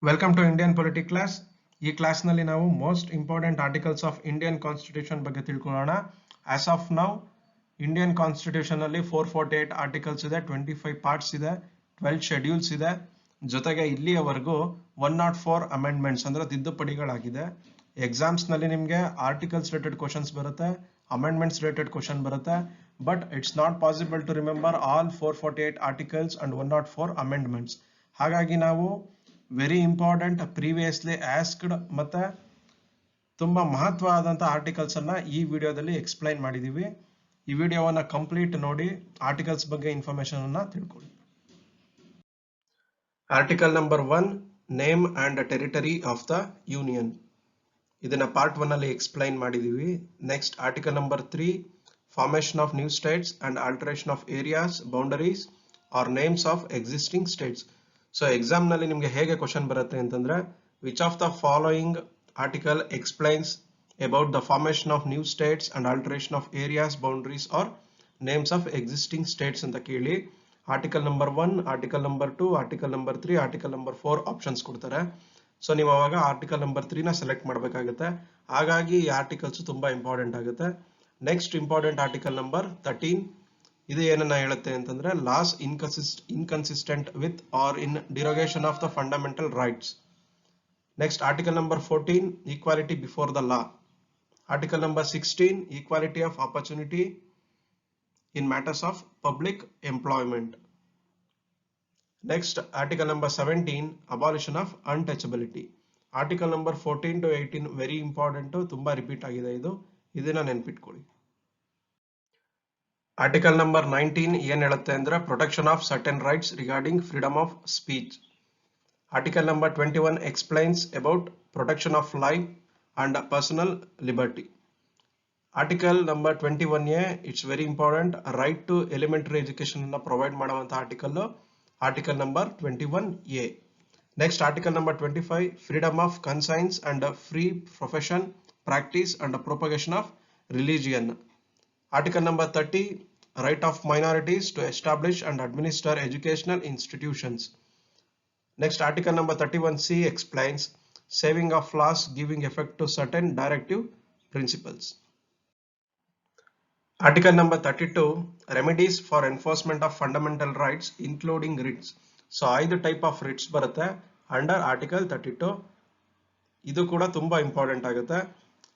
Welcome to Indian politic class. ಈ ಕ್ಲಾಸ್ನಲ್ಲಿ ನಾವು most important articles of Indian constitution ಬಗ್ಗೆ ತಿಳ್ಕೊಳ್ಳೋಣ. As of now Indian constitution ಅಲ್ಲಿ 448 ಆರ್ಟಿಕಲ್ಸ್ ಇದೆ, 25 ಪಾರ್ಟ್ಸ್ ಇದೆ, 12 ಶೆಡ್ಯೂಲ್ಸ್ ಇದೆ. ಜೊತೆಗೆ ಇಲ್ಲಿಯವರೆಗೂ 104 ಅಮೆಂಡ್ಮೆಂಟ್ಸ್ ಅಂದ್ರೆ ತಿದ್ದುಪಡಿಗಳಾಗಿದೆ. ಎಕ್ಸಾಮ್ಸ್ ನಲ್ಲಿ ನಿಮಗೆ ಆರ್ಟಿಕಲ್ಸ್ ರಿಲೇಟೆಡ್ ಕ್ವಶನ್ಸ್ ಬರುತ್ತೆ, ಅಮೆಂಡ್ಮೆಂಟ್ಸ್ ರಿಲೇಟೆಡ್ ಕ್ವಶನ್ ಬರುತ್ತೆ. But it's not possible to remember all 448 articles and 104 amendments. ಹಾಗಾಗಿ ನಾವು ವೆರಿ ಇಂಪಾರ್ಟೆಂಟ್ ಪ್ರೀವಿಯಸ್ಲಿ ಆಸ್ಕ್ಡ್ ಮತ್ತೆ ತುಂಬಾ ಮಹತ್ವವಾದಂತ ಆರ್ಟಿಕಲ್ಸ್ ಅನ್ನ ಈ ವಿಡಿಯೋದಲ್ಲಿ ಎಕ್ಸ್ಪ್ಲೈನ್ ಮಾಡಿದೀವಿ. ಈ ವಿಡಿಯೋವನ್ನ ಕಂಪ್ಲೀಟ್ ನೋಡಿ ಆರ್ಟಿಕಲ್ಸ್ ಬಗ್ಗೆ ಇನ್ಫಾರ್ಮೇಶನ್ ಅನ್ನ ತಿಳ್ಕೊಳ್ಳಿ. Article number 1, name and territory of the union. ಇದನ್ನ ಪಾರ್ಟ್ 1 ಅಲ್ಲಿ ಎಕ್ಸ್ಪ್ಲೈನ್ ಮಾಡಿದೀವಿ. Next article number 3, formation of new states and alteration of areas, boundaries or names of existing states. So exam ನಲ್ಲಿ ನಿಮಗೆ ಹೇಗೆ question ಬರುತ್ತೆ ಅಂತಂದ್ರೆ, which of the following article explains about the formation of new states and alteration of areas, boundaries or names of existing states ಅಂತ ಕೇಳಿ article number 1, article number 2, article number 3, article number 4 options ಕೊಡ್ತಾರೆ. So ನೀವು ಅವಾಗ article number 3 ನ select ಮಾಡಬೇಕಾಗುತ್ತೆ. ಹಾಗಾಗಿ ಈ articles ತುಂಬಾ ಇಂಪಾರ್ಟೆಂಟ್ ಆಗುತ್ತೆ. Next important article number 13. ಇದು ಏನನ್ನ ಹೇಳುತ್ತೆ ಅಂತಂದ್ರೆ, laws inconsistent with or in derogation of the fundamental rights. Next article number 14, equality before the law. Article number 16, equality of opportunity in matters of public employment. Next article number 17, abolition of untouchability. Article number 14 to 18 very important, ತುಂಬಾ repeat ಆಗಿದೆ ಇದನ್ನ ನೆನ್ಪಿಟ್ಕೊಳ್ಳಿ. Article number 19 ಏನ್ ಹೇಳುತ್ತೆ ಅಂದ್ರೆ, protection of certain rights regarding freedom of speech. Article number 21 explains about protection of life and personal liberty. Article number 21A, it's very important, right to elementary education ಅನ್ನ provide ಮಾಡುವಂತ article, article number 21A. Next article number 25, freedom of conscience and free profession, practice and propagation of religion. Article number 30, right of minorities to establish and administer educational institutions. Next, article number 31C explains saving of laws giving effect to certain directive principles. Article number 32, remedies for enforcement of fundamental rights including writs. So, 5 type of writs ಬರುತ್ತೆ under article 32. ಇದು ಕೂಡ ತುಂಬಾ important ಆಗುತ್ತೆ.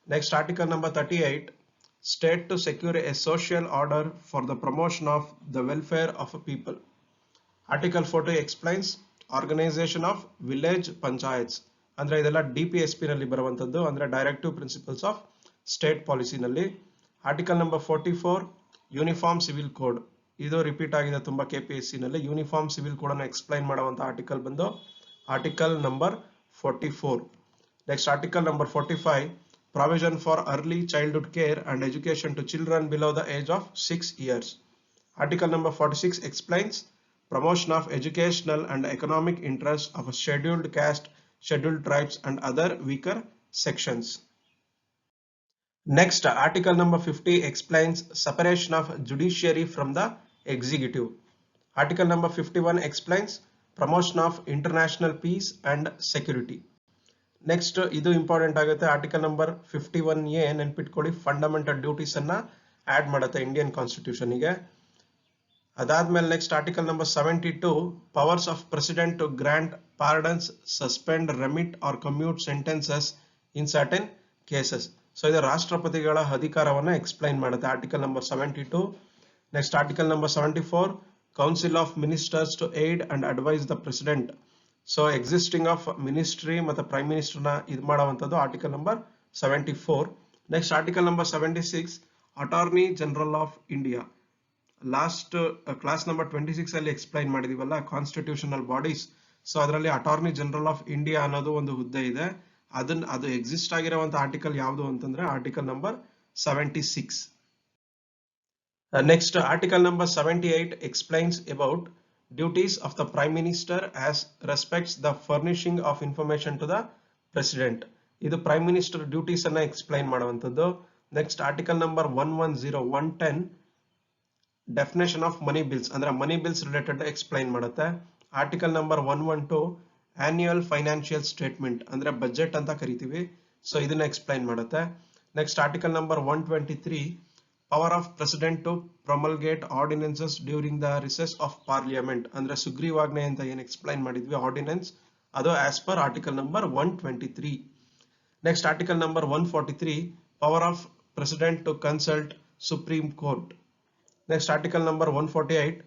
Next, article number 38, state to secure a social order for the promotion of the welfare of a people. Article 40 explains organization of village panchayats. ಅಂದ್ರೆ ಇದೆಲ್ಲ DPSP ನಲ್ಲಿ ಬರುವಂತದ್ದು, ಅಂದ್ರೆ directive principles of state policy ನಲ್ಲಿ. Article number 44, uniform civil code. ಇದು repeat ಆಗಿದೆ ತುಂಬಾ KPSC ನಲ್ಲಿ. ಯೂನಿಫಾರ್ಮ್ ಸಿವಿಲ್ ಕೋಡ್ ಅನ್ನು ಎಕ್ಸ್ಪ್ಲೈನ್ ಮಾಡುವಂತ ಆರ್ಟಿಕಲ್ ಬಂದು article number 44. Next article number 45, provision for early childhood care and education to children below the age of 6 years. Article number 46 explains promotion of educational and economic interests of a scheduled caste, scheduled tribes and other weaker sections. Next, article number 50 explains separation of judiciary from the executive. Article number 51 explains promotion of international peace and security. Next ಇದು important ಆಗುತ್ತೆ, article number 51A ನೆನ್ಪಿಟ್ಕೊಳ್ಳಿ, fundamental duties ಅನ್ನ add ಮಾಡುತ್ತೆ Indian constitution ಗೆ. ಅದಾದ್ಮೇಲೆ next article number 72, powers of president to grant pardons, suspend, remit or commute sentences in certain cases. So ಇದು ರಾಷ್ಟ್ರಪತಿಗಳ ಅಧಿಕಾರವನ್ನ ಎಕ್ಸ್ಪ್ಲೈನ್ ಮಾಡುತ್ತೆ, article number 72. Next article number 74, council of ministers to aid and advise the president. So existing of ministry ಮತ್ತೆ prime minister ನ ಇದು ಮಾಡುವಂತದ್ದು article number 74. Next article number 76, attorney general of India. Last class number 26 ಅಲ್ಲಿ explain ಮಾಡಿದೀವಲ್ಲ constitutional bodies. So ಅದರಲ್ಲಿ attorney general of India ಅನ್ನೋದು ಒಂದು ಹುದ್ದೆ ಇದೆ. ಅದು ಎಕ್ಸಿಸ್ಟ್ ಆಗಿರುವಂತ ಆರ್ಟಿಕಲ್ ಯಾವುದು ಅಂತಂದ್ರೆ article number 76. Next article number 78 explains about duties of the prime minister as respects the furnishing of information to the president. ಇದು ಪ್ರೈಮ್ ಮಿನಿಸ್ಟರ್ ಡ್ಯೂಟೀಸ್ ಅನ್ನ ಎಕ್ಸ್ಪ್ಲೈನ್ ಮಾಡುವಂತದ್ದು. Next article number 110, 110 definition of money bills, ಅಂದ್ರೆ money bills related explain ಮಾಡುತ್ತೆ. Article number 112, annual financial statement ಅಂದ್ರೆ budget ಅಂತ ಕರಿತೀವಿ. So ಇದನ್ನ explain ಮಾಡುತ್ತೆ. Next article number 123 power of president to promulgate ordinances during the recess of parliament ಅಂದ್ರೆ ಸುಗ್ರೀವಾಜ್ಞೆ ಅಂತ ಏನ್ ಎಕ್ಸ್ಪ್ಲೈನ್ ಮಾಡಿದ್ವಿ ಆರ್ಡಿನೆನ್ಸ್, ಅದು as per article number 123. Next article number 143 power of president to consult supreme court. Next article number 148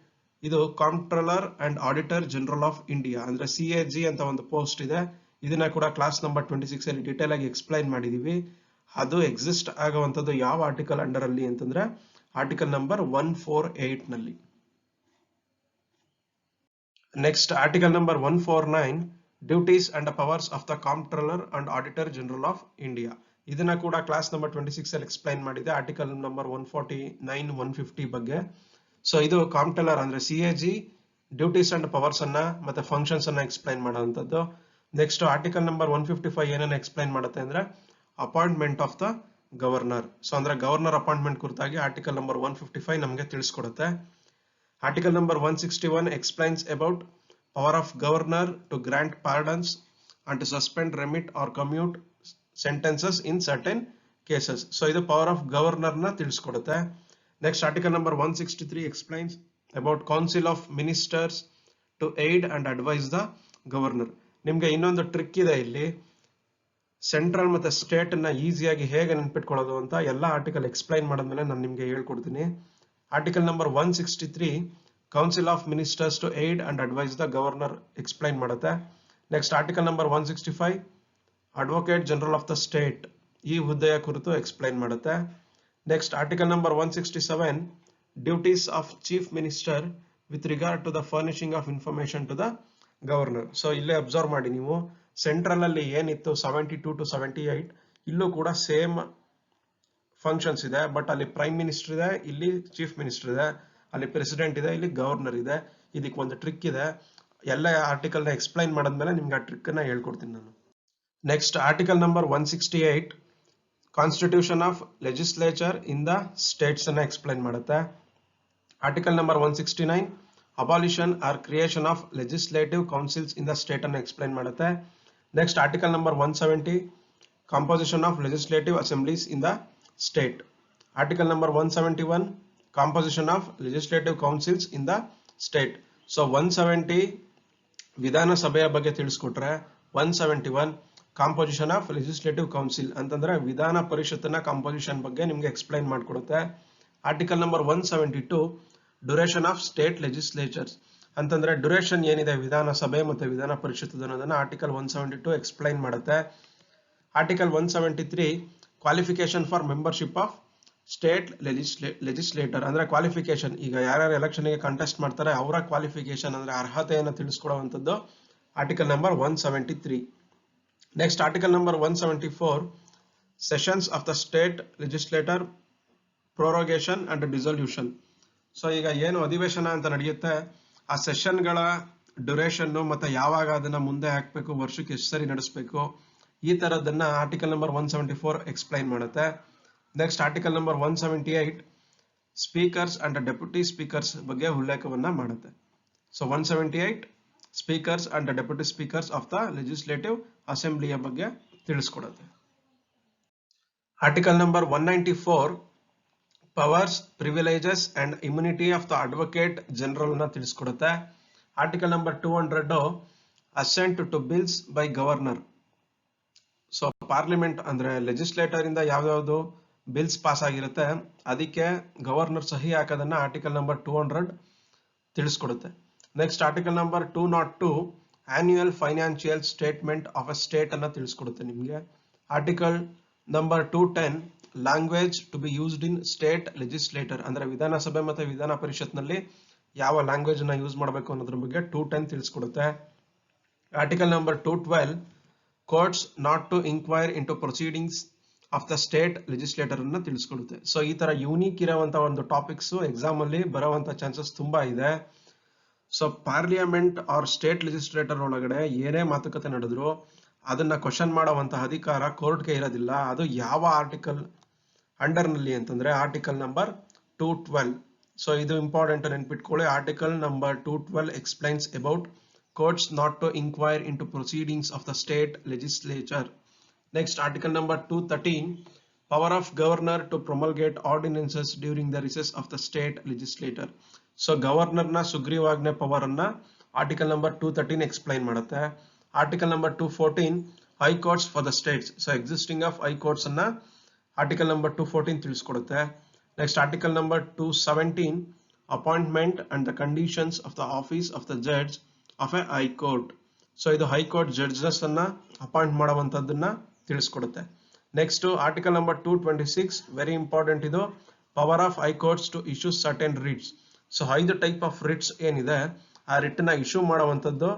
ಇದು comptroller and auditor general of India ಅಂದ್ರೆ CAG ಅಂತ ಒಂದು ಪೋಸ್ಟ್ ಇದೆ. ಇದನ್ನ ಕೂಡ ಕ್ಲಾಸ್ ನಂಬರ್ 26 ಅಲ್ಲಿ ಡೀಟೇಲ್ ಆಗಿ ಎಕ್ಸ್ಪ್ಲೈನ್ ಮಾಡಿದೀವಿ. ಅದು ಎಕ್ಸಿಸ್ಟ್ ಆಗುವಂತದ್ದು ಯಾವ ಆರ್ಟಿಕಲ್ ಅಂಡರ್ ಅಲ್ಲಿ ಅಂತಂದ್ರೆ ಆರ್ಟಿಕಲ್ ನಂಬರ್ 148 ನಲ್ಲಿ. Next article number 149 duties and powers of the comptroller and auditor general of India. ಇದನ್ನ ಕೂಡ ಕ್ಲಾಸ್ ನಂಬರ್ 26 ಅಲ್ಲಿ ಎಕ್ಸ್ಪ್ಲೈನ್ ಮಾಡಿದೆ ಆರ್ಟಿಕಲ್ ನಂಬರ್ 149 150 ಬಗ್ಗೆ. ಸೊ ಇದು ಕಾಂಪ್ಟ್ರೋಲರ್ ಅಂದ್ರೆ CAG ಡ್ಯೂಟೀಸ್ ಅಂಡ್ ಪವರ್ಸ್ ಅನ್ನ ಮತ್ತೆ ಫಂಕ್ಷನ್ಸ್ ಅನ್ನ ಎಕ್ಸ್ಪ್ಲೈನ್ ಮಾಡುವಂತದ್ದು. ನೆಕ್ಸ್ಟ್ ಆರ್ಟಿಕಲ್ ನಂಬರ್ 155 ಏನನ್ನ ಎಕ್ಸ್ಪ್ಲೈನ್ ಮಾಡುತ್ತೆ ಅಂದ್ರೆ appointment of the governor. So ಅಂದ್ರೆ ಗವರ್ನರ್ ಅಪಾಯಿಂಟ್ಮೆಂಟ್ ಕುರಿತಾಗಿ ಆರ್ಟಿಕಲ್ ನಂಬರ್ 155 ನಮಗೆ ತಿಳಿಸ್ಕೊಡುತ್ತೆ. Article number 161 explains about power of governor to grant pardons and to suspend, remit or commute sentences in certain cases. So ಇದು power of governor ನ ತಿಳಿಸ್ಕೊಡುತ್ತೆ. Next article number 163 explains about council of ministers to aid and advise the governor. ನಿಮ್ಗೆ ಇನ್ನೊಂದು trick ಇದೆ ಇಲ್ಲಿ, central ಮತ್ತೆ state ನ ಈಸಿಯಾಗಿ ಹೇಗೆ ನೆನ್ಪಿಟ್ಕೊಳ್ಳೋದು ಅಂತ ಎಲ್ಲ ಆರ್ಟಿಕಲ್ ಎಕ್ಸ್ಪ್ಲೈನ್ ಮಾಡಿದ್ಮೇಲೆ ನಾನು ನಿಮ್ಗೆ ಹೇಳ್ಕೊಡ್ತೀನಿ. Article number 163 council of ministers to aid and advise the governor explain ಮಾಡುತ್ತೆ. Next article number 165 advocate general of the state ಈ ಹುದ್ದೆಯ ಕುರಿತು ಎಕ್ಸ್ಪ್ಲೈನ್ ಮಾಡುತ್ತೆ. Next article number 167 duties of chief minister with regard to the furnishing of information to the governor. So ಇಲ್ಲೇ observe ಮಾಡಿ ನೀವು, central ಅಲ್ಲಿ ಏನಿತ್ತು 72 to 78 ಇಲ್ಲೂ ಕೂಡ ಸೇಮ್ ಫಂಕ್ಷನ್ಸ್ ಇದೆ. ಬಟ್ ಅಲ್ಲಿ ಪ್ರೈಮ್ ಮಿನಿಸ್ಟರ್ ಇದೆ, ಇಲ್ಲಿ ಚೀಫ್ ಮಿನಿಸ್ಟರ್ ಇದೆ, ಅಲ್ಲಿ ಪ್ರೆಸಿಡೆಂಟ್ ಇದೆ, ಇಲ್ಲಿ ಗವರ್ನರ್ ಇದೆ. ಇದಕ್ಕೆ ಒಂದು ಟ್ರಿಕ್ ಇದೆ, ಎಲ್ಲ ಆರ್ಟಿಕಲ್ ನ ಎಕ್ಸ್ಪ್ಲೈನ್ ಮಾಡಿದ್ಮೇಲೆ ನಿಮ್ಗೆ ಆ ಟ್ರಿಕ್ ನ ಹೇಳ್ಕೊಡ್ತೀನಿ ನಾನು. Next article number 168 constitution of legislature in the states ಅನ್ನ ಎಕ್ಸ್ಪ್ಲೈನ್ ಮಾಡುತ್ತೆ. Article number 169 abolition or creation of legislative councils in the state ಅನ್ನು ಎಕ್ಸ್ಪ್ಲೈನ್ ಮಾಡುತ್ತೆ. Next article number 170 composition of legislative assemblies in the state. Article number 171 composition of legislative councils in the state. So 170 ವಿಧಾನಸಭೆಯ ಬಗ್ಗೆ ತಿಳಿಸ್ಕೊಟ್ರೆ 171 composition of legislative council ಅಂತಂದ್ರೆ ವಿಧಾನ ಪರಿಷತ್ತಿನ composition ಬಗ್ಗೆ ನಿಮ್ಗೆ ಎಕ್ಸ್ಪ್ಲೈನ್ ಮಾಡ್ಕೊಡುತ್ತೆ. Article number 172 duration of state legislatures ಅಂತಂದ್ರೆ ಡ್ಯೂರೇಷನ್ ಏನಿದೆ ವಿಧಾನಸಭೆ ಮತ್ತೆ ವಿಧಾನ ಪರಿಷತ್ ಅನ್ನೋದನ್ನ ಆರ್ಟಿಕಲ್ 172 ಎಕ್ಸ್ಪ್ಲೈನ್ ಮಾಡುತ್ತೆ. Article 173 qualification for membership of state legislator ಅಂದ್ರೆ ಕ್ವಾಲಿಫಿಕೇಶನ್, ಈಗ ಯಾರ್ಯಾರು ಎಲೆಕ್ಷನ್ ಗೆ ಕಂಟೆಸ್ಟ್ ಮಾಡ್ತಾರೆ ಅವರ ಕ್ವಾಲಿಫಿಕೇಶನ್ ಅಂದ್ರೆ ಅರ್ಹತೆಯನ್ನು ತಿಳಿಸ್ಕೊಡುವಂತದ್ದು article number 173. Next article number 174 sessions of the state legislator prorogation and dissolution. So ಈಗ ಏನು ಅಧಿವೇಶನ ಅಂತ ನಡೆಯುತ್ತೆ ಆ ಸೆಷನ್ಗಳ ಡ್ಯೂರೇಷನ್ ಮತ್ತೆ ಯಾವಾಗ ಅದನ್ನ ಮುಂದೆ ಹಾಕ್ಬೇಕು, ವರ್ಷಕ್ಕೆ ಎಷ್ಟು ಸರಿ ನಡೆಸಬೇಕು, ಈ ತರದನ್ನ ಆರ್ಟಿಕಲ್ ನಂಬರ್ 174 ಎಕ್ಸ್ಪ್ಲೈನ್ ಮಾಡುತ್ತೆ. Next article number 178 speakers and deputy speakers ಬಗ್ಗೆ ಉಲ್ಲೇಖವನ್ನ ಮಾಡುತ್ತೆ. So 178 speakers and deputy speakers of the legislative ಅಸೆಂಬ್ಲಿಯ ಬಗ್ಗೆ ತಿಳಿಸ್ಕೊಡುತ್ತೆ. Article number 194 powers, privileges and immunity of the advocate general ನ ತಿಳಿಸ್ಕೊಡುತ್ತೆ. Article number 200 assent to bills by governor. So parliament ಅಂದ್ರೆ legislator ಇಂದ ಯಾವ್ಯಾವ್ದು ಬಿಲ್ಸ್ ಪಾಸ್ ಆಗಿರುತ್ತೆ ಅದಕ್ಕೆ ಗವರ್ನರ್ ಸಹಿ ಹಾಕೋದನ್ನ article number 200 ತಿಳಿಸ್ಕೊಡುತ್ತೆ. Next article number 202 annual financial statement of a state ಅನ್ನ ತಿಳಿಸ್ಕೊಡುತ್ತೆ ನಿಮ್ಗೆ. Article number 210 language to be used in state legislator ಅಂದ್ರೆ ವಿಧಾನಸಭೆ ಮತ್ತೆ ವಿಧಾನ ಪರಿಷತ್ ನಲ್ಲಿ ಯಾವ ಲ್ಯಾಂಗ್ವೇಜ್ ಅನ್ನ ಯೂಸ್ ಮಾಡಬೇಕು ಅನ್ನೋದ್ರ ಬಗ್ಗೆ 210 ತಿಳಿಸ್ಕೊಡುತ್ತೆ. Article number 212 courts not to inquire in to proceedings of the state legislator ಅನ್ನ ತಿಳಿಸ್ಕೊಡುತ್ತೆ. ಸೊ ಈ ತರ ಯೂನಿಕ್ ಇರುವಂತ ಒಂದು ಟಾಪಿಕ್ಸ್ ಎಕ್ಸಾಮ್ ಅಲ್ಲಿ ಬರುವಂತ ಚಾನ್ಸಸ್ ತುಂಬಾ ಇದೆ. So parliament or state legislature ಒಳಗಡೆ ಏನೇ ಮಾತುಕತೆ ನಡೆದ್ರು ಅದನ್ನ ಕ್ವಶನ್ ಮಾಡುವಂತಹ ಅಧಿಕಾರ ಕೋರ್ಟ್ಗೆ ಇರೋದಿಲ್ಲ. ಅದು ಯಾವ ಆರ್ಟಿಕಲ್ ಅಂಡರ್ ನಲ್ಲಿ ಅಂತಂದ್ರೆ ಆರ್ಟಿಕಲ್ ನಂಬರ್ 212. ಸೊ ಇದು ಇಂಪಾರ್ಟೆಂಟ್ ನೆನ್ಪಿಟ್ಕೊಳ್ಳಿ. Article number 212 explains about courts not to inquire into proceedings of the state legislature. Next, article number 213, power of governor to promulgate ordinances during the recess of the state legislature. So governor na ಸುಗ್ರೀವಾಜ್ಞೆ power ಅನ್ನ article number 213 explain ಮಾಡುತ್ತೆ. Article number 214, high courts for the states. So existing of high courts ಅನ್ನ article number 214 ತಿಳಿಸ್ಕೊಡುತ್ತೆ. Next, article number 217, appointment and the conditions of the office of the judge of a high court. So ಇದು high court judges ಅನ್ನ appoint ಮಾಡುವಂತದ್ದನ್ನ ತಿಳಿಸ್ಕೊಡುತ್ತೆ. Next article number 226, very important ಇದು, power of high courts to issue certain writs. So 5 type of writs ಏನಿದೆ ಆ writ ನ issue ಮಾಡುವಂತದ್ದು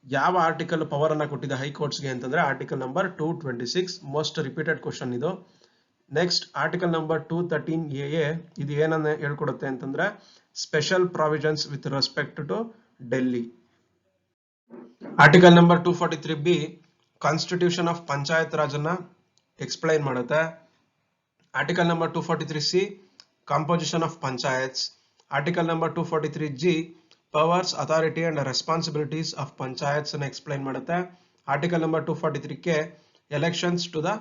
ಯಾವ ಆರ್ಟಿಕಲ್ ಪವರ್ ಅನ್ನ ಕೊಟ್ಟಿದೆ ಹೈಕೋರ್ಟ್ಸ್ಗೆ ಅಂತಂದ್ರೆ article number 226. Most repeated question ಇದು. ನೆಕ್ಸ್ಟ್ ಆರ್ಟಿಕಲ್ ನಂಬರ್ 213 ಇದು ಏನನ್ನ ಹೇಳ್ಕೊಡುತ್ತೆ ಅಂತಂದ್ರೆ special provisions with respect to Delhi. Article number 243B, constitution of panchayat raj ಅನ್ನ ಎಕ್ಸ್ಪ್ಲೈನ್ ಮಾಡುತ್ತೆ. Article number 243C, composition of panchayats. Article number 243G, powers, authority and responsibilities of panchayats ಅನ್ನ explain ಮಾಡುತ್ತೆ. Article number 243K, elections to the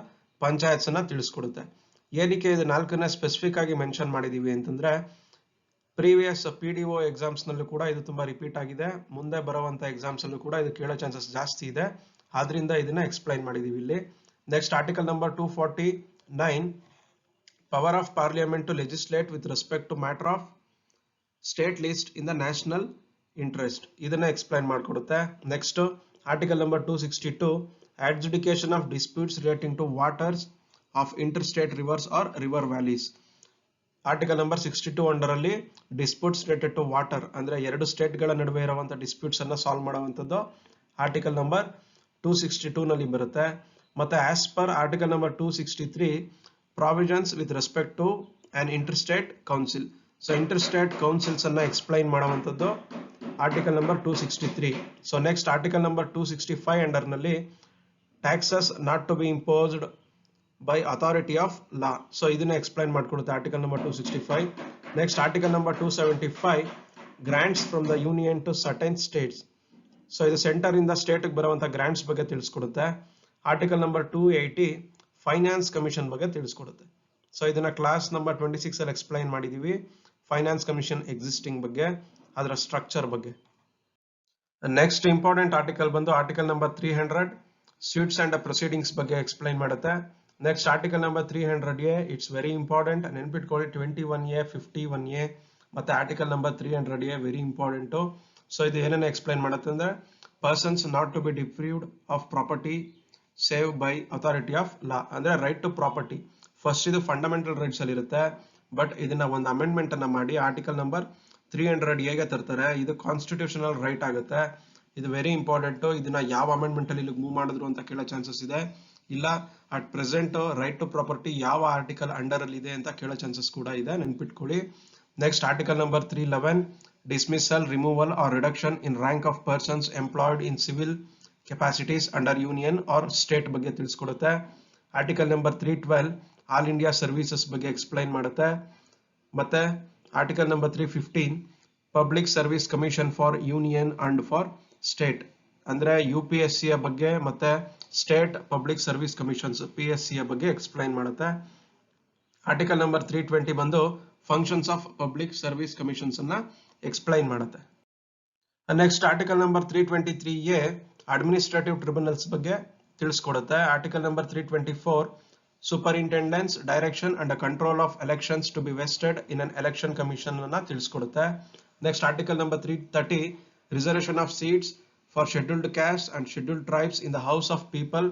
panchayats ಅನ್ನ ತಿಳಿಸ್ಕೊಡುತ್ತೆ. ಏನಕ್ಕೆ ಇದು 4ನೇ specific ಆಗಿ ಮೆನ್ಷನ್ ಮಾಡಿದೀವಿ ಅಂತಂದ್ರೆ ಪ್ರೀವಿಯಸ್ PDO ಎಕ್ಸಾಮ್ಸ್ ನಲ್ಲೂ ಕೂಡ ಇದು ತುಂಬಾ ರಿಪೀಟ್ ಆಗಿದೆ, ಮುಂದೆ ಬರುವಂತ ಎಕ್ಸಾಮ್ಸ್ ಅಲ್ಲೂ ಕೂಡ ಇದು ಕೇಳೋ ಚಾನ್ಸಸ್ ಜಾಸ್ತಿ ಇದೆ, ಆದ್ರಿಂದ ಇದನ್ನ ಎಕ್ಸ್ಪ್ಲೈನ್ ಮಾಡಿದೀವಿ ಇಲ್ಲಿ. Next article number 249, power of parliament to legislate with respect to matter of state list in the national interest, ಇದನ್ನ ಎಕ್ಸ್ಪ್ಲೈನ್ ಮಾಡ್ಕೊಡುತ್ತೆ. Next article number 262, adjudication of disputes relating to waters of interstate rivers or river valleys. Article number 62 ಅಂಡರಲ್ಲಿ disputes related to water ಅಂದ್ರೆ 2 state ಗಳ ನಡುವೆ ಇರುವಂತ disputes ಅನ್ನ solve ಮಾಡುವಂತದ್ದು article number 262 ನಲ್ಲಿ ಬರುತ್ತೆ. ಮತ್ತೆ as per article number 263, provisions with respect to on interstate council. So interstate councils ಅನ್ನ ಎಕ್ಸ್ಪ್ಲೈನ್ ಮಾಡುವಂತದ್ದು article number 263. So next article number 265 under ನಲ್ಲಿ taxes not to be imposed by authority of law. So ಇದನ್ನ explain ಮಾಡ್ಕೊಡುತ್ತೆ article number 265. Next article number 275, grants from the union to certain states. So ಇದು center ಇಂದ state ಬರುವಂತ grants ಬಗ್ಗೆ ತಿಳಿಸ್ಕೊಡುತ್ತೆ. Article number 280, finance commission ಬಗ್ಗೆ ತಿಳಿಸ್ಕೊಡುತ್ತೆ. So ಇದನ್ನ class number 26 ಅಲ್ಲಿ ಎಕ್ಸ್ಪ್ಲೈನ್ ಮಾಡಿದೀವಿ, ಫೈನಾನ್ಸ್ ಕಮಿಷನ್ ಎಕ್ಸಿಸ್ಟಿಂಗ್ ಬಗ್ಗೆ, ಅದರ ಸ್ಟ್ರಕ್ಚರ್ ಬಗ್ಗೆ. ನೆಕ್ಸ್ಟ್ ಇಂಪಾರ್ಟೆಂಟ್ ಆರ್ಟಿಕಲ್ ಬಂದು article number 300, suits and proceedings ಬಗ್ಗೆ ಎಕ್ಸ್ಪ್ಲೈನ್ ಮಾಡುತ್ತೆ. Next article number 300A, it's very important, ನೆನ್ಪಿಟ್ಕೊಳ್ಳಿ. 21A, 51A ಮತ್ತೆ article number 300A very important. So ಇದು ಏನನ್ನ ಎಕ್ಸ್ಪ್ಲೈನ್ ಮಾಡುತ್ತೆ ಅಂದ್ರೆ persons not to be deprived of property save by authority of law, ಅಂದ್ರೆ right to property. First ಇದು fundamental rights ಅಲ್ಲಿ ಇರುತ್ತೆ, ಬಟ್ ಇದನ್ನ ಒಂದು ಅಮೆಂಡ್ಮೆಂಟ್ ಅನ್ನ ಮಾಡಿ ಆರ್ಟಿಕಲ್ ನಂಬರ್ 300A ತರ್ತಾರೆ. ಇದು ಕಾನ್ಸ್ಟಿಟ್ಯೂಷನಲ್ ರೈಟ್ ಆಗುತ್ತೆ. ಇದು ವೆರಿ ಇಂಪಾರ್ಟೆಂಟ್. ಇದನ್ನ ಯಾವ ಅಮೆಂಡ್ಮೆಂಟ್ ಅಲ್ಲಿ ಮೂವ್ ಮಾಡಿದ್ರು ಅಂತ ಕೇಳೋ ಚಾನ್ಸಸ್ ಇದೆ, ಇಲ್ಲ at present right to property ಯಾವ ಆರ್ಟಿಕಲ್ ಅಂಡರ್ ಅಲ್ಲಿ ಇದೆ ಅಂತ ಕೇಳೋ ಚಾನ್ಸಸ್ ಕೂಡ ಇದೆ, ನೆನ್ಪಿಟ್ಕೊಳ್ಳಿ. Next article number 311, dismissal, removal or reduction in rank of persons employed in civil capacities under union or state ಬಗ್ಗೆ ತಿಳಿಸ್ಕೊಡುತ್ತೆ. Article number 312, all India services ಬಗ್ಗೆ ಎಕ್ಸ್ಪ್ಲೈನ್ ಮಾಡುತ್ತೆ. ಮತ್ತೆ article number 315, public service commission for union and for state, ಅಂದ್ರೆ UPSC ಬಗ್ಗೆ ಮತ್ತೆ state public service commissions PSC ಬಗ್ಗೆ explain ಮಾಡುತ್ತೆ. ಆರ್ಟಿಕಲ್ ನಂಬರ್ 320 ಬಂದು functions of public service commissions ಅನ್ನ ಎಕ್ಸ್ಪ್ಲೈನ್ ಮಾಡುತ್ತೆ. Next article number 323A, administrative tribunals ಬಗ್ಗೆ ತಿಳಿಸ್ಕೊಡುತ್ತೆ. Article number 324, superintendence, direction and control of elections to be vested in an election commission ಅನ್ನ ತಿಳಿಸ್ಕೊಡುತ್ತೆ. Next article number 330, reservation of seats for scheduled caste and scheduled tribes in the house of people.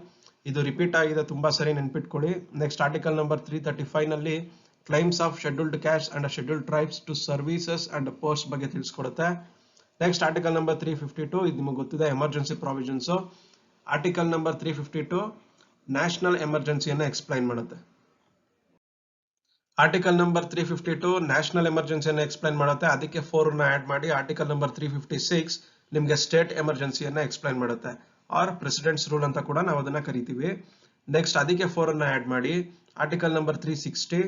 ಇದು repeat ಆಗಿದೆ, ತುಂಬಾ ಸರಿ ನೆನ್ಪಿಟ್ಕೊಳ್ಳಿ. Next article number 335 ನಲ್ಲಿ claims of scheduled caste and scheduled tribes to services and post ಬಗ್ಗೆ ತಿಳಿಸ್ಕೊಡುತ್ತೆ. Next article number 352, ಇದು ನಿಮಗೆ ಗೊತ್ತಿದೆ, emergency provisions. Article number 352 national ಎಮರ್ಜೆನ್ಸಿಯನ್ನ ಎಕ್ಸ್ಪ್ಲೈನ್ ಮಾಡುತ್ತೆ. ಆರ್ಟಿಕಲ್ ನಂಬರ್ 352 ನ್ಯಾಷನಲ್ ಎಮರ್ಜೆನ್ಸಿಯನ್ನ ಎಕ್ಸ್ಪ್ಲೈನ್ ಮಾಡುತ್ತೆ. ಅದಕ್ಕೆ 4 ನ ಆಡ್ ಮಾಡಿ ಆರ್ಟಿಕಲ್ ನಂಬರ್ 356 ನಿಮ್ಗೆ ಸ್ಟೇಟ್ ಎಮರ್ಜೆನ್ಸಿಯನ್ನ ಎಕ್ಸ್ಪ್ಲೈನ್ ಮಾಡುತ್ತೆ, ಆರ್ ಪ್ರೆಸಿಡೆಂಟ್ಸ್ ರೂಲ್ ಅಂತ ಕೂಡ ನಾವು ಅದನ್ನ ಕರಿತೀವಿ. ನೆಕ್ಸ್ಟ್ ಅದಕ್ಕೆ 4 ಅನ್ನ ಆಡ್ ಮಾಡಿ ಆರ್ಟಿಕಲ್ ನಂಬರ್ 360,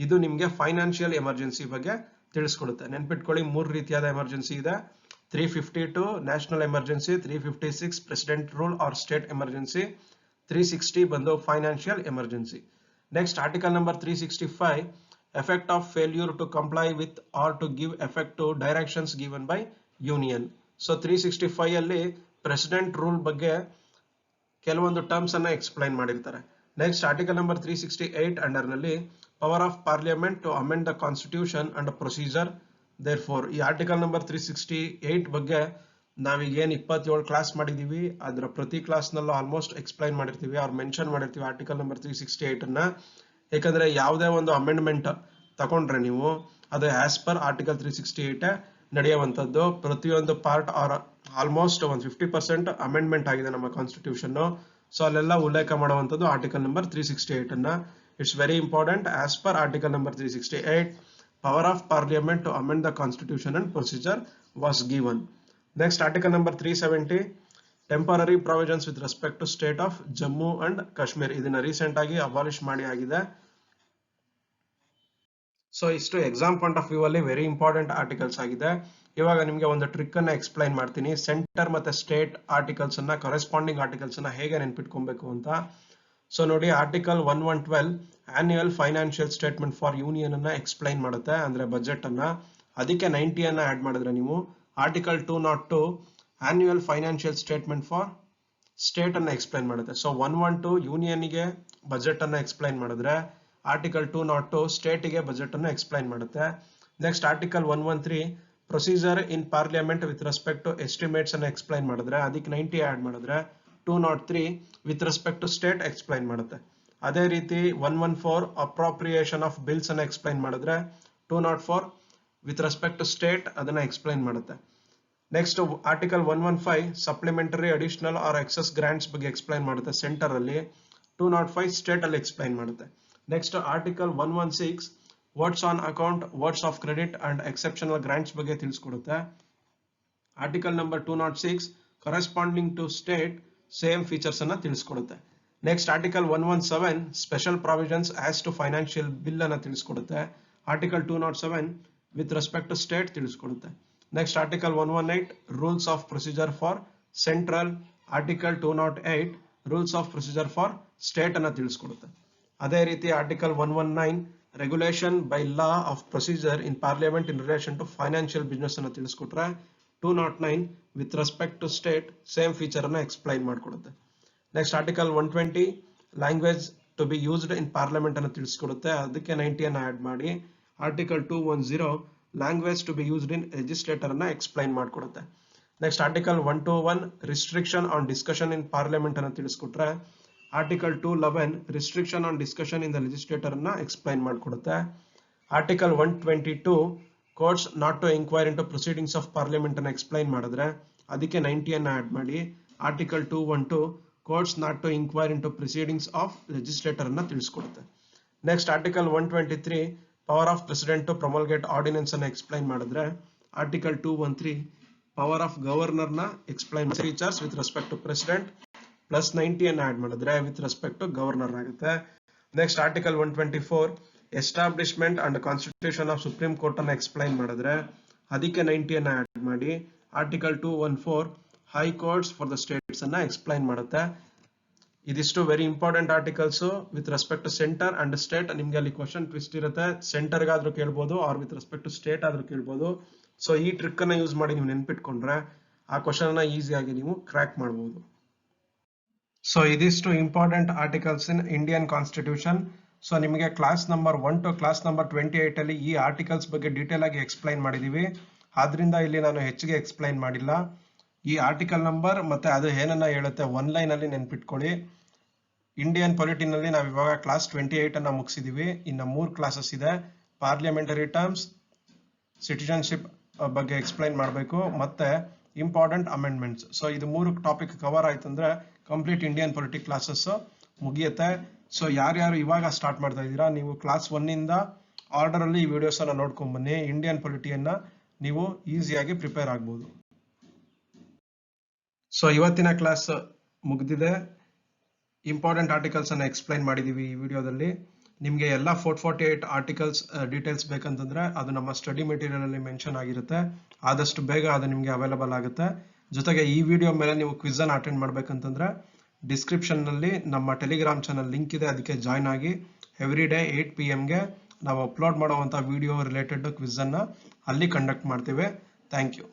ಇದು ನಿಮ್ಗೆ ಫೈನಾನ್ಷಿಯಲ್ ಎಮರ್ಜೆನ್ಸಿ ಬಗ್ಗೆ ತಿಳಿಸ್ಕೊಡುತ್ತೆ. ನೆನ್ಪಿಟ್ಕೊಳ್ಳಿ, 3 ರೀತಿಯಾದ ಎಮರ್ಜೆನ್ಸಿ ಇದೆ. 352 national emergency, 356 president rule or state emergency, 360 ಬಂದು financial emergency. Next article number 365, effect of failure to comply with or to give effect to directions given by union. So 365 ಅಲ್ಲಿ president rule ಬಗ್ಗೆ ಕೆಲವೊಂದು terms ಅನ್ನ explain ಮಾಡಿರ್ತಾರೆ. Next article number 368 under ನಲ್ಲಿ power of parliament to amend the constitution and procedure. Therefore ಈ article number 368 ಬಗ್ಗೆ ನಾವೀಗ ಏನ್ 27 ಕ್ಲಾಸ್ ಮಾಡಿದೀವಿ ಅದರ ಪ್ರತಿ ಕ್ಲಾಸ್ ನಲ್ಲೂ ಆಲ್ಮೋಸ್ಟ್ ಎಕ್ಸ್ಪ್ಲೈನ್ ಮಾಡಿರ್ತೀವಿ ಅವ್ರು ಮೆನ್ಷನ್ ಮಾಡಿರ್ತೀವಿ ಆರ್ಟಿಕಲ್ ನಂಬರ್ 368 ಅನ್ನ. ಯಾಕಂದ್ರೆ ಯಾವುದೇ ಒಂದು ಅಮೆಂಡ್ಮೆಂಟ್ ತಗೊಂಡ್ರೆ ನೀವು ಅದು ಆಸ್ ಪರ್ ಆರ್ಟಿಕಲ್ 368 ನಡೆಯುವಂತದ್ದು. ಪ್ರತಿಯೊಂದು ಪಾರ್ಟ್ ಆರ್ ಆಲ್ಮೋಸ್ಟ್ ಒಂದು 50% ಅಮೆಂಡ್ಮೆಂಟ್ ಆಗಿದೆ ನಮ್ಮ ಕಾನ್ಸ್ಟಿಟ್ಯೂಷನ್. ಸೊ ಅಲ್ಲೆಲ್ಲ ಉಲ್ಲೇಖ ಮಾಡುವಂತದ್ದು ಆರ್ಟಿಕಲ್ ನಂಬರ್ 368 ಅನ್ನ. It's very important. As per article number 368 power of parliament to amend the constitution and procedure was given. Next article number 370 temporary provisions with respect to state of Jammu and Kashmir. ಇದನ್ನ recent ಆಗಿ abolish ಮಾಡಿ ಆಗಿದೆ. So ಇಷ್ಟು exam point of view ಅಲ್ಲಿ very important articles ಆಗಿದೆ. ಇವಾಗ ನಿಮಗೆ ಒಂದು ಟ್ರಿಕ್ ಅನ್ನ ಎಕ್ಸ್ಪ್ಲೈನ್ ಮಾಡ್ತೀನಿ. ಸೆಂಟರ್ ಮತ್ತೆ ಸ್ಟೇಟ್ ಆರ್ಟಿಕಲ್ಸ್ ಅನ್ನ ಕರೆಸ್ಪಾಂಡಿಂಗ್ ಆರ್ಟಿಕಲ್ಸ್ ಅನ್ನ ಹೇಗೆ ನೆನ್ಪಿಟ್ಕೊಬೇಕು ಅಂತ. ಸೊ ನೋಡಿ article 1112 annual financial statement for union ಅನ್ನ ಎಕ್ಸ್ಪ್ಲೈನ್ ಮಾಡುತ್ತೆ, ಅಂದ್ರೆ ಬಜೆಟ್ ಅನ್ನ. ಅದಕ್ಕೆ 90 ಅನ್ನ ಆಡ್ ಮಾಡಿದ್ರೆ ನೀವು article 202 annual financial statement for state ಅನ್ನ ಎಕ್ಸ್ಪ್ಲೈನ್ ಮಾಡುತ್ತೆ. ಸೊ 112 ಯೂನಿಯನ್ ಗೆ ಬಜೆಟ್ ಅನ್ನ ಎಕ್ಸ್ಪ್ಲೈನ್ ಮಾಡಿದ್ರೆ ಆರ್ಟಿಕಲ್ 202 ಸ್ಟೇಟ್ ಗೆ ಬಜೆಟ್ ಅನ್ನು ಎಕ್ಸ್ಪ್ಲೈನ್ ಮಾಡುತ್ತೆ. Next article 113 procedure in parliament with respect to estimates ಅನ್ನು ಎಕ್ಸ್ಪ್ಲೈನ್ ಮಾಡಿದ್ರೆ ಅದಕ್ಕೆ 90 ಆಡ್ ಮಾಡಿದ್ರೆ 203 with respect to state explain ಮಾಡುತ್ತೆ. ಅದೇ ರೀತಿ 114 ಅಪ್ರೋಪ್ರಿಯೇಷನ್ ಆಫ್ ಬಿಲ್ಸ್ ಅನ್ನು ಎಕ್ಸ್ಪ್ಲೈನ್ ಮಾಡಿದ್ರೆ 204 ವಿತ್ ರೆಸ್ಪೆಕ್ಟ್ ಟು ಸ್ಟೇಟ್ ಅದನ್ನ ಎಕ್ಸ್ಪ್ಲೈನ್ ಮಾಡುತ್ತೆ. Next article 115 supplementary additional or excess grants ಬಗ್ಗೆ ಎಕ್ಸ್ಪ್ಲೈನ್ ಮಾಡುತ್ತೆ ಸೆಂಟರ್ ಅಲ್ಲಿ. 205 ಸ್ಟೇಟ್ ಅಲ್ಲಿ ಎಕ್ಸ್ಪ್ಲೈನ್ ಮಾಡುತ್ತೆ. Next article 116 words on account, words of credit and exceptional grants ಬಗ್ಗೆ ತಿಳಿಸ್ಕೊಡುತ್ತೆ. Article number 206 corresponding to state same features ಅನ್ನ ತಿಳಿಸ್ಕೊಡುತ್ತೆ. Next article 117 special provisions as to financial bill ಅನ್ನ ತಿಳಿಸ್ಕೊಡುತ್ತೆ. Article 207 with respect to state ತಿಳಿಸ್ಕೊಡುತ್ತೆ. Next article 118 rules of procedure for central. Article 208 rules of procedure for state ಅನ್ನ ತಿಳಿಸ್ಕೊಡುತ್ತೆ. ಅದೇ ರೀತಿ article 119 regulation by law of procedure in parliament in relation to financial business ಅನ್ನು ತಿಳಿಸ್ಕೊಟ್ರೆ 209 with respect to state same feature ಅನ್ನ explain ಮಾಡಿಕೊಡುತ್ತೆ. Next article 120 language to be used in parliament ಅನ್ನು ತಿಳಿಸ್ಕೊಡುತ್ತೆ. ಅದಕ್ಕೆ 90 ಅನ್ನ ಆಡ್ ಮಾಡಿ article 210 language to be used in legislature ಅನ್ನ ಎಕ್ಸ್ಪ್ಲೈನ್ ಮಾಡಿಕೊಡುತ್ತೆ. Next article 121 restriction on discussion in parliament ಅನ್ನು ತಿಳಿಸ್ಕೊಟ್ರೆ article 211 restriction on discussion in the legislator ಅನ್ನ ಎಕ್ಸ್ಪ್ಲೈನ್ ಮಾಡಿಕೊಡುತ್ತೆ. Article 122 courts not to enquire into proceedings of parliament ಅನ್ನ explain ಮಾಡಿದ್ರೆ ಅದಕ್ಕೆ 90 ಅನ್ನ ಆಡ್ ಮಾಡಿ article 212 courts not to enquire into proceedings of legislator ಅನ್ನ ತಿಳಿಸ್ಕೊಡುತ್ತೆ. Next article 123 power of president to promulgate ordinance ಅನ್ನ ಎಕ್ಸ್ಪ್ಲೈನ್ ಮಾಡಿದ್ರೆ ಆರ್ಟಿಕಲ್ 213 ಪವರ್ ಆಫ್ ಗವರ್ನರ್ ನ explain features with respect to president plus 90 ಅನ್ನು ಆಡ್ ಮಾಡಿದ್ರೆ with respect to governor ಆಗುತ್ತೆ. Next article 124 establishment and constitution of supreme court ಅನ್ನು explain ಮಾಡಿದ್ರೆ ಅದಕ್ಕೆ 90 ಅನ್ನು ಆಡ್ ಮಾಡಿ article 214 high courts for the states ಅನ್ನ ಎಕ್ಸ್ಪ್ಲೈನ್ ಮಾಡುತ್ತೆ. ಇದಿಷ್ಟು very important articles with respect to centre and state. ನಿಮ್ಗೆ ಅಲ್ಲಿ ಕ್ವಶನ್ ಟ್ವಿಸ್ಟ್ ಇರುತ್ತೆ, ಸೆಂಟರ್ ಗಾದ್ರೂ ಕೇಳ್ಬೋದು or with respect to state ಆದ್ರೂ ಕೇಳ್ಬೋದು. ಸೊ ಈ ಟ್ರಿಕ್ ಅನ್ನ ಯೂಸ್ ಮಾಡಿ ನೀವು ನೆನ್ಪಿಟ್ಕೊಂಡ್ರೆ ಆ ಕ್ವಶನ್ ಅನ್ನ ಈಸಿಯಾಗಿ ನೀವು ಕ್ರ್ಯಾಕ್ ಮಾಡಬಹುದು. ಸೊ ಇದಿಷ್ಟು important articles in Indian constitution. So ನಿಮಗೆ class number 1 to class number 28 ಅಲ್ಲಿ ಈ ಆರ್ಟಿಕಲ್ಸ್ ಬಗ್ಗೆ ಡೀಟೇಲ್ ಆಗಿ ಎಕ್ಸ್ಪ್ಲೈನ್ ಮಾಡಿದೀವಿ. ಆದ್ರಿಂದ ಇಲ್ಲಿ ನಾನು ಹೆಚ್ಚಿಗೆ ಎಕ್ಸ್ಪ್ಲೈನ್ ಮಾಡಿಲ್ಲ. ಈ ಆರ್ಟಿಕಲ್ ನಂಬರ್ ಮತ್ತೆ ಅದು ಏನನ್ನ ಹೇಳುತ್ತೆ ಒನ್ ಲೈನ್ ಅಲ್ಲಿ ನೆನ್ಪಿಟ್ಕೊಳ್ಳಿ. ಇಂಡಿಯನ್ ಪೊಲಿಟಿನಲ್ಲಿ ನಾವು ಇವಾಗ ಕ್ಲಾಸ್ 28 ಅನ್ನ ಮುಗಿಸಿದೀವಿ. ಇನ್ನು 3 ಕ್ಲಾಸಸ್ ಇದೆ. ಪಾರ್ಲಿಮೆಂಟರಿ ಟರ್ಮ್ಸ್, ಸಿಟಿಜನ್ಶಿಪ್ ಬಗ್ಗೆ ಎಕ್ಸ್ಪ್ಲೈನ್ ಮಾಡಬೇಕು, ಮತ್ತೆ ಇಂಪಾರ್ಟೆಂಟ್ ಅಮೆಂಡ್ಮೆಂಟ್ಸ್. ಸೊ ಇದು 3 ಟಾಪಿಕ್ ಕವರ್ ಆಯ್ತಂದ್ರೆ ಕಂಪ್ಲೀಟ್ ಇಂಡಿಯನ್ ಪೊಲಿಟಿ ಕ್ಲಾಸಸ್ ಮುಗಿಯುತ್ತೆ. ಸೊ ಯಾರ್ಯಾರು ಇವಾಗ ಸ್ಟಾರ್ಟ್ ಮಾಡ್ತಾ ಇದ್ದೀರಾ ನೀವು ಕ್ಲಾಸ್ 1 ಇಂದ ಆರ್ಡರ್ ಅಲ್ಲಿ ಈ ವಿಡಿಯೋಸ್ ಅನ್ನ ನೋಡ್ಕೊಂಡ್ ಬನ್ನಿ. ಇಂಡಿಯನ್ ಪೊಲಿಟಿಯನ್ನ ನೀವು ಈಸಿಯಾಗಿ ಪ್ರಿಪೇರ್ ಆಗ್ಬೋದು. ಸೊ ಇವತ್ತಿನ ಕ್ಲಾಸ್ ಮುಗ್ದಿದೆ. ಇಂಪಾರ್ಟೆಂಟ್ ಆರ್ಟಿಕಲ್ಸ್ ಅನ್ನ ಎಕ್ಸ್ಪ್ಲೈನ್ ಮಾಡಿದೀವಿ ಈ ವಿಡಿಯೋದಲ್ಲಿ. ನಿಮಗೆ ಎಲ್ಲ 448 ಆರ್ಟಿಕಲ್ಸ್ ಡೀಟೇಲ್ಸ್ ಬೇಕಂತಂದ್ರೆ ಅದು ನಮ್ಮ ಸ್ಟಡಿ ಮೆಟೀರಿಯಲ್ ಅಲ್ಲಿ ಮೆನ್ಷನ್ ಆಗಿರುತ್ತೆ. ಆದಷ್ಟು ಬೇಗ ಅದು ನಿಮಗೆ ಅವೈಲಬಲ್ ಆಗುತ್ತೆ. ಜೊತೆಗೆ ಈ ವಿಡಿಯೋ ಮೇಲೆ ನೀವು ಕ್ವಿಜ್ ಅನ್ನು ಅಟೆಂಡ್ ಮಾಡ್ಬೇಕಂತಂದ್ರೆ ಡಿಸ್ಕ್ರಿಪ್ಷನ್ ನಲ್ಲಿ ನಮ್ಮ ಟೆಲಿಗ್ರಾಮ್ ಚಾನಲ್ ಲಿಂಕ್ ಇದೆ, ಅದಕ್ಕೆ ಜಾಯ್ನ್ ಆಗಿ. ಎವ್ರಿ ಡೇ 8 PM ಗೆ ನಾವು ಅಪ್ಲೋಡ್ ಮಾಡುವಂತ ವಿಡಿಯೋ ರಿಲೇಟೆಡ್ ಕ್ವಿಜ್ ಅನ್ನ ಅಲ್ಲಿ ಕಂಡಕ್ಟ್ ಮಾಡ್ತೀವಿ. Thank you.